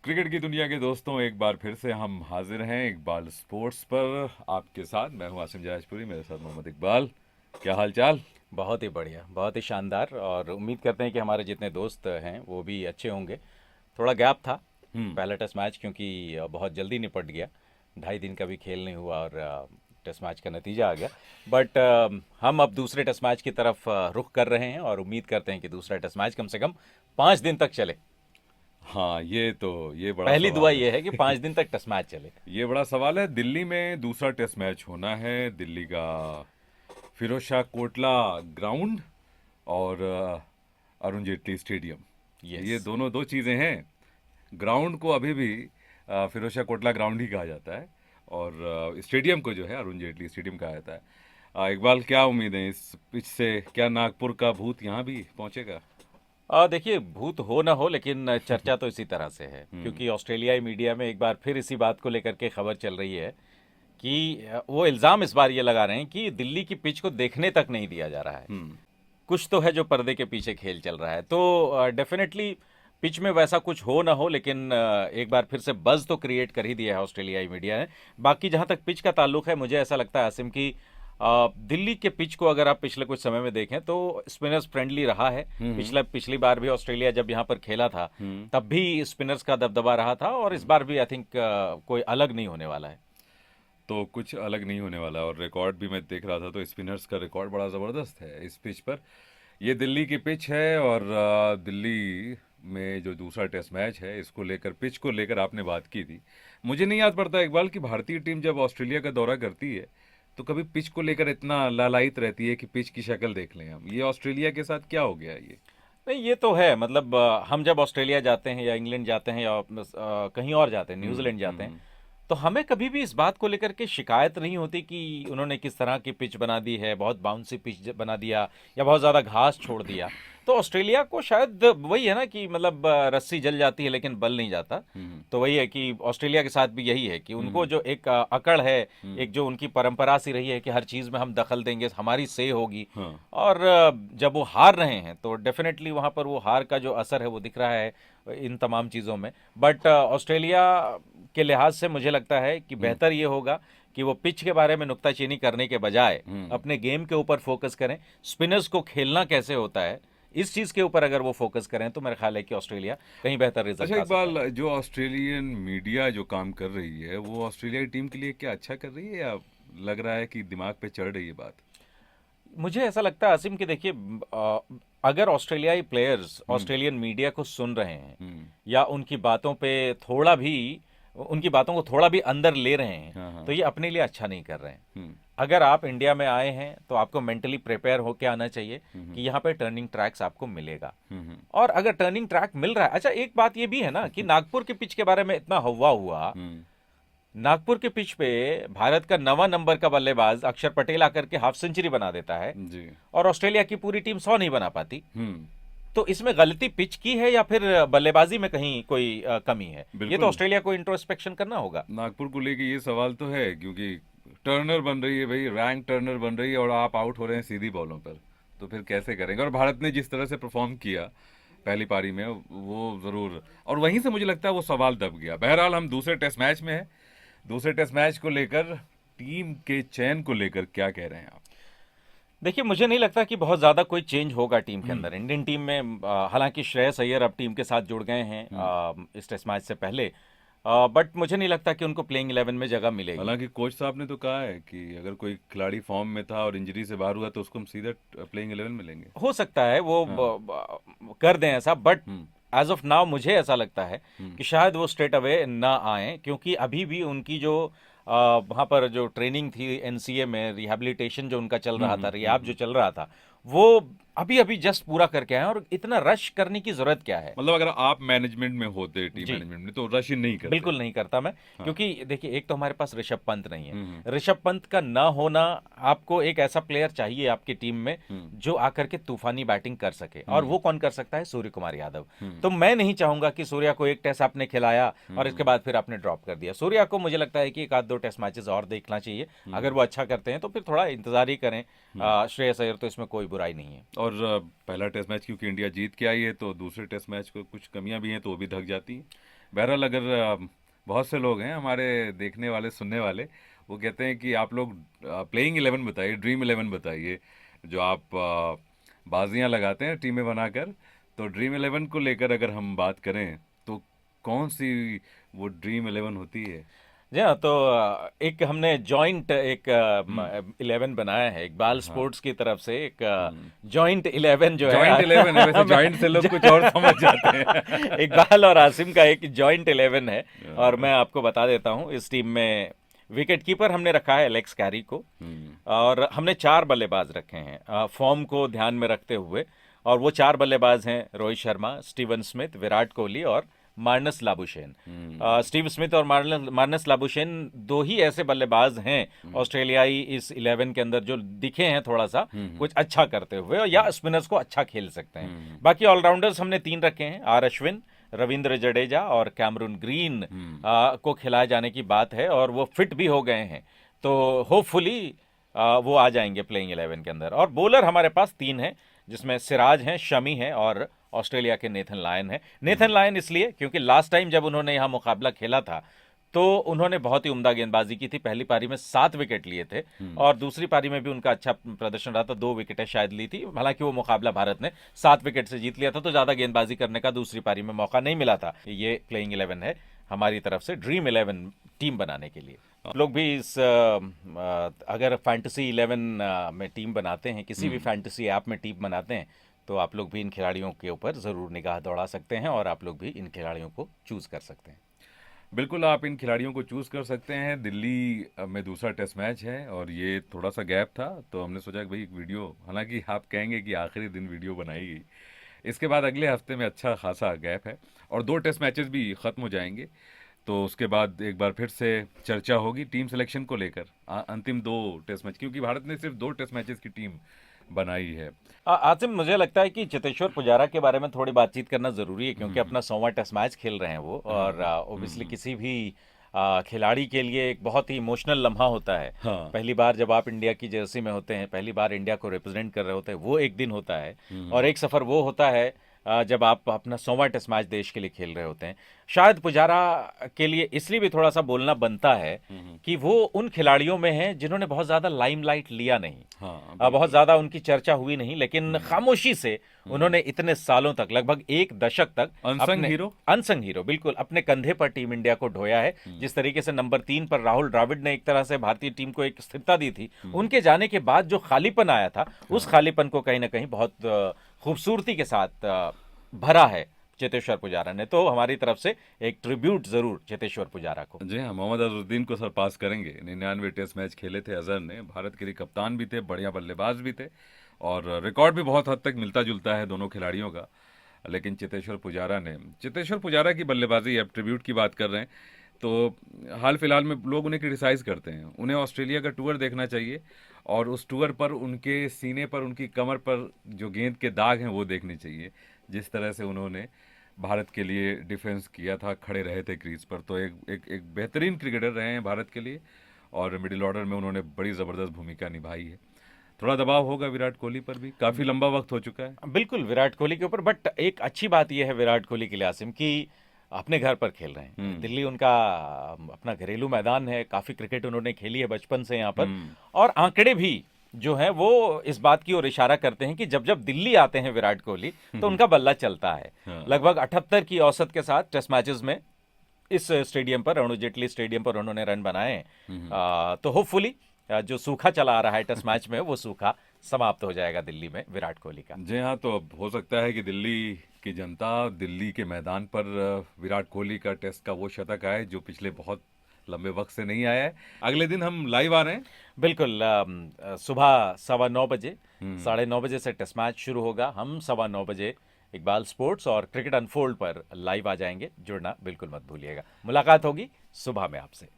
Cricket की दुनिया के दोस्तों, एक बार फिर से हम हाजिर हैं इकबाल स्पोर्ट्स पर आपके साथ। मैं हूं आसिम जहाजपुरी, मेरे साथ मोहम्मद इकबाल। क्या हाल चाल? बहुत ही बढ़िया, बहुत ही शानदार। और उम्मीद करते हैं कि हमारे जितने दोस्त हैं वो भी अच्छे होंगे। थोड़ा गैप था हम्म। पहला टेस्ट मैच, क्योंकि बहुत जल्दी निपट गया। 2.5 दिन का भी खेल नहीं हुआ और टेस्ट मैच का नतीजा आ गया। बट हम अब दूसरे टेस्ट मैच की तरफ रुख कर रहे हैं और उम्मीद करते हैं कि दूसरा टेस्ट मैच कम से कम 5 दिन तक चले। हाँ, ये बड़ा पहली दुआ सवाल ये है कि है। 5 दिन तक टेस्ट मैच चले। ये बड़ा सवाल है। दिल्ली में दूसरा टेस्ट मैच होना है, दिल्ली का फिरोज शाह कोटला ग्राउंड और अरुण जेटली स्टेडियम। यस। ये दोनों दो चीज़ें हैं। ग्राउंड को अभी भी फिरोज शाह कोटला ग्राउंड ही कहा जाता है, और स्टेडियम को जो है अरुण जेटली स्टेडियम कहा जाता है। इकबाल, क्या उम्मीद है इस पिच से? क्या नागपुर का भूत यहाँ भी पहुंचेगा? देखिए, भूत हो ना हो, लेकिन चर्चा तो इसी तरह से है, हम्म। क्योंकि ऑस्ट्रेलियाई मीडिया में एक बार फिर इसी बात को लेकर के खबर चल रही है कि वो इल्ज़ाम इस बार ये लगा रहे हैं कि दिल्ली की पिच को देखने तक नहीं दिया जा रहा है। हम्म। कुछ तो है जो पर्दे के पीछे खेल चल रहा है। तो डेफिनेटली पिच में वैसा कुछ हो ना हो, लेकिन एक बार फिर से बज़ तो क्रिएट कर ही दिया है ऑस्ट्रेलियाई मीडिया ने। बाकी जहां तक पिच का ताल्लुक है, मुझे ऐसा लगता है आसिम की दिल्ली के पिच को अगर आप पिछले कुछ समय में देखें तो स्पिनर्स फ्रेंडली रहा है। हम्म। पिछली बार भी ऑस्ट्रेलिया जब यहाँ पर खेला था हम्म। तब भी स्पिनर्स का दबदबा रहा था, और इस बार भी आई थिंक कोई अलग नहीं होने वाला है। तो कुछ अलग नहीं होने वाला, और रिकॉर्ड भी मैं देख रहा था तो स्पिनर्स का रिकॉर्ड बड़ा ज़बरदस्त है इस पिच पर। ये दिल्ली की पिच है, और दिल्ली में जो दूसरा टेस्ट मैच है, इसको लेकर, पिच को लेकर आपने बात की थी। मुझे नहीं याद पड़ता इकबाल कि भारतीय टीम जब ऑस्ट्रेलिया का दौरा करती है तो कभी पिच को लेकर इतना लालायित रहती है कि पिच की शक्ल देख लें हम। ये ऑस्ट्रेलिया के साथ क्या हो गया है ये? नहीं, ये तो है। मतलब हम जब ऑस्ट्रेलिया जाते हैं या इंग्लैंड जाते हैं या कहीं और जाते हैं, हम्म। न्यूजीलैंड जाते हैं, हम्म। तो हमें कभी भी इस बात को लेकर के शिकायत नहीं होती कि उन्होंने किस तरह की पिच बना दी है, बहुत बाउंसी पिच बना दिया या बहुत ज़्यादा घास छोड़ दिया। तो ऑस्ट्रेलिया को शायद वही है ना कि मतलब रस्सी जल जाती है लेकिन बल नहीं जाता। हम्म। तो वही है कि ऑस्ट्रेलिया के साथ भी यही है कि उनको हम्म। जो एक अकड़ है, हम्म। एक जो उनकी परंपरा सी रही है कि हर चीज़ में हम दखल देंगे, हमारी से होगी। हाँ। और जब वो हार रहे हैं तो डेफिनेटली वहाँ पर वो हार का जो असर है वो दिख रहा है इन तमाम चीज़ों में। बट ऑस्ट्रेलिया के लिहाज से मुझे लगता है कि हम्म। बेहतर ये होगा कि वो पिच के बारे में नुक्ताचीनी करने के बजाय हम्म। अपने गेम के ऊपर फोकस करें। स्पिनर्स को खेलना कैसे होता है, इस चीज़ के ऊपर अगर वो फोकस करें तो मेरा ख्याल है कि ऑस्ट्रेलिया कहीं बेहतर अच्छा रिजल्ट ला सकता इकबाल, है। जो ऑस्ट्रेलियन मीडिया जो काम कर रही है, वो ऑस्ट्रेलिया की टीम के लिए क्या अच्छा कर रही है, या लग रहा है कि दिमाग पे चढ़ रही है बात? मुझे ऐसा लगता है आसिम कि देखिए, अगर ऑस्ट्रेलियाई प्लेयर्स हम्म। ऑस्ट्रेलियन मीडिया को सुन रहे हैं हम्म। या उनकी बातों को थोड़ा भी अंदर ले रहे हैं, हाँ, तो हाँ। ये अपने लिए अच्छा नहीं कर रहे हैं। हम्म। अगर आप इंडिया में आए हैं तो आपको मेंटली प्रिपेयर होकर आना चाहिए हम्म। कि यहाँ पे टर्निंग ट्रैक्स आपको मिलेगा। हम्म। और अगर टर्निंग ट्रैक मिल रहा है, अच्छा एक बात ये भी है ना कि नागपुर के पिच के बारे में इतना हवा हुआ। हम्म। नागपुर के पिच पे भारत का 9वां नंबर का बल्लेबाज अक्षर पटेल आकर के हाफ सेंचुरी बना देता है जी। और ऑस्ट्रेलिया की पूरी टीम 100 नहीं बना पाती। हम्म। तो इसमें गलती पिच की है या फिर बल्लेबाजी में कहीं कोई कमी है? ये तो बिल्कुल। ऑस्ट्रेलिया को इंट्रोस्पेक्शन करना होगा। नागपुर को लेके ये सवाल तो है, क्योंकि टर्नर बन रही है भाई, रैंक टर्नर बन रही है, और आप आउट हो रहे हैं सीधी बॉलों पर। तो फिर कैसे करेंगे? और भारत ने जिस तरह से परफॉर्म किया पहली पारी में, वो ज़रूर, और वहीं से मुझे लगता है वो सवाल दब गया। बहरहाल, हम दूसरे टेस्ट मैच में हैं। दूसरे टेस्ट मैच को लेकर, टीम के चयन को लेकर क्या कह रहे हैं आप? देखिए, मुझे नहीं लगता कि बहुत ज़्यादा कोई चेंज होगा टीम के हम्म। अंदर, इंडियन टीम में। हालांकि श्रेयस अय्यर अब टीम के साथ जुड़ गए हैं हम्म। इस टेस्ट मैच से पहले। बट मुझे नहीं लगता कि उनको प्लेइंग 11 में जगह मिलेगी। हालांकि कोच साहब ने तो कहा है कि अगर कोई खिलाड़ी फॉर्म में था और इंजरी से बाहर हुआ तो उसको हम सीधा प्लेइंग 11 में लेंगे। हो सकता है वो हाँ। कर दें ऐसा, but hmm. As of now मुझे ऐसा लगता है हम्म। कि शायद वो स्ट्रेट अवे ना आए, क्योंकि अभी भी उनकी जो वहाँ पर जो ट्रेनिंग थी एनसीए में, रिहैबिलिटेशन जो उनका चल हम्म। रहा था, हम्म। रिहैब जो चल रहा था, वो अभी अभी जस्ट पूरा करके आए हैं। और इतना रश करने की जरूरत क्या है? मतलब अगर आप मैनेजमेंट में होते, टीम जी, मैनेजमेंट में, तो रश ही नहीं करते। बिल्कुल नहीं करता मैं। हाँ। क्योंकि देखिए, एक तो हमारे पास ऋषभ पंत नहीं है। हम्म। ऋषभ पंत का ना होना, आपको एक ऐसा प्लेयर चाहिए आपकी टीम में हम्म। जो आकर के तूफानी बैटिंग कर सके, और हम्म। वो कौन कर सकता है? सूर्य कुमार यादव। हम्म। तो मैं नहीं चाहूंगा कि सूर्या को एक टेस्ट आपने खिलाया और इसके हम्म। बाद फिर आपने ड्रॉप कर दिया। सूर्या को मुझे लगता है कि एक आध दो टेस्ट मैचेस और देखना चाहिए। अगर हम्म। वो अच्छा करते हैं तो फिर थोड़ा इंतजार ही करें। हम्म। श्रेयस अय्यर तो इसमें कोई बुराई नहीं है। और पहला टेस्ट मैच क्योंकि इंडिया जीत के आई है, तो दूसरे टेस्ट मैच को कुछ कमियां भी हैं तो वो भी ढक जाती हैं। बहरहाल अगर बहुत से लोग हैं हमारे देखने वाले सुनने वाले, वो कहते हैं कि आप लोग प्लेइंग 11 बताइए, ड्रीम 11 बताइए, जो आप बाजियां लगाते हैं टीमें बनाकर। तो ड्रीम 11 को लेकर अगर हम बात करें तो कौन सी वो ड्रीम 11 होती है? जी हाँ, तो एक हमने जॉइंट एक हम्म। 11 बनाया है इकबाल हाँ। स्पोर्ट्स की तरफ से एक हम्म। जॉइंट 11 जो जॉइंट 11 है, वैसे है जॉइंट से लोग कुछ और समझ जाते हैं। इकबाल और आसिम का एक जॉइंट 11 है। और अ, मैं आपको बता देता हूँ, इस टीम में विकेट कीपर हमने रखा है एलेक्स कैरी को। हम्म। और हमने 4 बल्लेबाज रखे हैं फॉर्म को ध्यान में रखते हुए। और वो 4 बल्लेबाज हैं रोहित शर्मा, स्टीवन स्मिथ, विराट कोहली और मार्नस लाबुशेन। हम्म। स्टीव स्मिथ और मार्नस लाबुशेन दो ही ऐसे बल्लेबाज हैं ऑस्ट्रेलियाई इस 11 के अंदर जो दिखे हैं थोड़ा सा हम्म। कुछ अच्छा करते हुए, और या स्पिनर्स को अच्छा खेल सकते हैं। हम्म। बाकी ऑलराउंडर्स हमने 3 रखे हैं, आर अश्विन, रविंद्र जडेजा और कैमरून ग्रीन हम्म। को खिलाए जाने की बात है, और वो फिट भी हो गए हैं। तो होपफुली वो आ जाएंगे प्लेइंग 11 के अंदर। और बॉलर हमारे पास 3 हैं, जिसमें सिराज हैं, शमी हैं और ऑस्ट्रेलिया के नेथन लायन हैं। नेथन लायन इसलिए क्योंकि लास्ट टाइम जब उन्होंने यहाँ मुकाबला खेला था तो उन्होंने बहुत ही उम्दा गेंदबाजी की थी। पहली पारी में 7 विकेट लिए थे और दूसरी पारी में भी उनका अच्छा प्रदर्शन रहा था, 2 विकेटें शायद ली थी। हालांकि वो मुकाबला भारत ने 7 विकेट से जीत लिया था, तो ज़्यादा गेंदबाजी करने का दूसरी पारी में मौका नहीं मिला था। ये प्लेइंग 11 है हमारी तरफ से ड्रीम 11 टीम बनाने के लिए। आप लोग भी इस अगर फैंटेसी 11 में टीम बनाते हैं, किसी भी फैंटेसी ऐप में टीम बनाते हैं, तो आप लोग भी इन खिलाड़ियों के ऊपर ज़रूर निगाह दौड़ा सकते हैं और आप लोग भी इन खिलाड़ियों को चूज़ कर सकते हैं। बिल्कुल, आप इन खिलाड़ियों को चूज़ कर सकते हैं। दिल्ली में दूसरा टेस्ट मैच है और ये थोड़ा सा गैप था, तो हमने सोचा कि भाई एक वीडियो, हालांकि आप कहेंगे कि आखिरी दिन वीडियो बनाई गई, इसके बाद अगले हफ्ते में अच्छा खासा गैप है और 2 टेस्ट मैचेस भी ख़त्म हो जाएंगे। तो उसके बाद एक बार फिर से चर्चा होगी टीम सिलेक्शन को लेकर, अंतिम 2 टेस्ट मैच, क्योंकि भारत ने सिर्फ 2 टेस्ट मैचेस की टीम बनाई है। आसिम, मुझे लगता है कि चेतेश्वर पुजारा के बारे में थोड़ी बातचीत करना ज़रूरी है, क्योंकि हम्म। अपना 100वां टेस्ट मैच खेल रहे हैं वो। और हाँ। ओबियसली किसी भी खिलाड़ी के लिए एक बहुत ही इमोशनल लम्हा होता है। हाँ। पहली बार जब आप इंडिया की जर्सी में होते हैं, पहली बार इंडिया को रिप्रेजेंट कर रहे होते हैं, वो एक दिन होता है। और एक सफ़र वो होता है जब आप अपना 100वां टेस्ट मैच देश के लिए खेल रहे होते हैं। शायद पुजारा के लिए इसलिए भी थोड़ा सा बोलना बनता है कि वो उन खिलाड़ियों में हैं जिन्होंने बहुत ज़्यादा लाइमलाइट लिया नहीं। हाँ। बहुत बिल्कुल। ज़्यादा उनकी चर्चा हुई नहीं, लेकिन खामोशी से उन्होंने इतने सालों तक, लगभग 1 दशक तक अनसंग अपने हीरो। अनसंग हीरो बिल्कुल अपने कंधे पर टीम इंडिया को ढोया है। जिस तरीके से नंबर 3 पर राहुल द्रविड़ ने एक तरह से भारतीय टीम को एक स्थिरता दी थी, उनके जाने के बाद जो खालीपन आया था, उस खालीपन को कहीं ना कहीं बहुत खूबसूरती के साथ भरा है चेतेश्वर पुजारा ने। तो हमारी तरफ से एक ट्रिब्यूट जरूर चेतेश्वर पुजारा को। जी हाँ, मोहम्मद अजहरुद्दीन को सरपास करेंगे। 99 टेस्ट मैच खेले थे अजहर ने, भारत के लिए कप्तान भी थे, बढ़िया बल्लेबाज भी थे और रिकॉर्ड भी बहुत हद तक मिलता जुलता है दोनों खिलाड़ियों का। लेकिन चेतेश्वर पुजारा की बल्लेबाजी, अब ट्रिब्यूट की बात कर रहे हैं, तो हाल फिलहाल में लोग उन्हें क्रिटिसाइज़ करते हैं। उन्हें ऑस्ट्रेलिया का टूर देखना चाहिए और उस टूर पर उनके सीने पर, उनकी कमर पर जो गेंद के दाग हैं वो देखने चाहिए। जिस तरह से उन्होंने भारत के लिए डिफेंस किया था, खड़े रहे थे क्रीज पर, तो एक बेहतरीन क्रिकेटर रहे हैं भारत के लिए और मिडिल ऑर्डर में उन्होंने बड़ी ज़बरदस्त भूमिका निभाई है। थोड़ा दबाव होगा विराट कोहली पर भी, काफ़ी लंबा वक्त हो चुका है। बिल्कुल विराट कोहली के ऊपर, बट एक अच्छी बात यह है विराट कोहली के लिए आसिम कि अपने घर पर खेल रहे हैं। दिल्ली उनका अपना घरेलू मैदान है, काफ़ी क्रिकेट उन्होंने खेली है बचपन से यहाँ पर। और आंकड़े भी जो हैं वो इस बात की ओर इशारा करते हैं कि जब जब दिल्ली आते हैं विराट कोहली तो उनका बल्ला चलता है। हाँ। लगभग 78 की औसत के साथ टेस्ट मैचेस में इस स्टेडियम पर, अरुण जेटली स्टेडियम पर उन्होंने रन बनाए हैं। तो होपफुली जो सूखा चला आ रहा है टेस्ट मैच में, वो सूखा समाप्त हो जाएगा दिल्ली में विराट कोहली का। जी हाँ, तो अब हो सकता है कि दिल्ली की जनता दिल्ली के मैदान पर विराट कोहली का टेस्ट का वो शतक आए जो पिछले बहुत लंबे वक्त से नहीं आया है। अगले दिन हम लाइव आ रहे हैं। बिल्कुल, सुबह 9:15 बजे, 9:30 से टेस्ट मैच शुरू होगा। हम 9:15 इकबाल स्पोर्ट्स और क्रिकेट अनफोल्ड पर लाइव आ जाएंगे। जुड़ना बिल्कुल मत भूलिएगा। मुलाकात होगी सुबह में आपसे।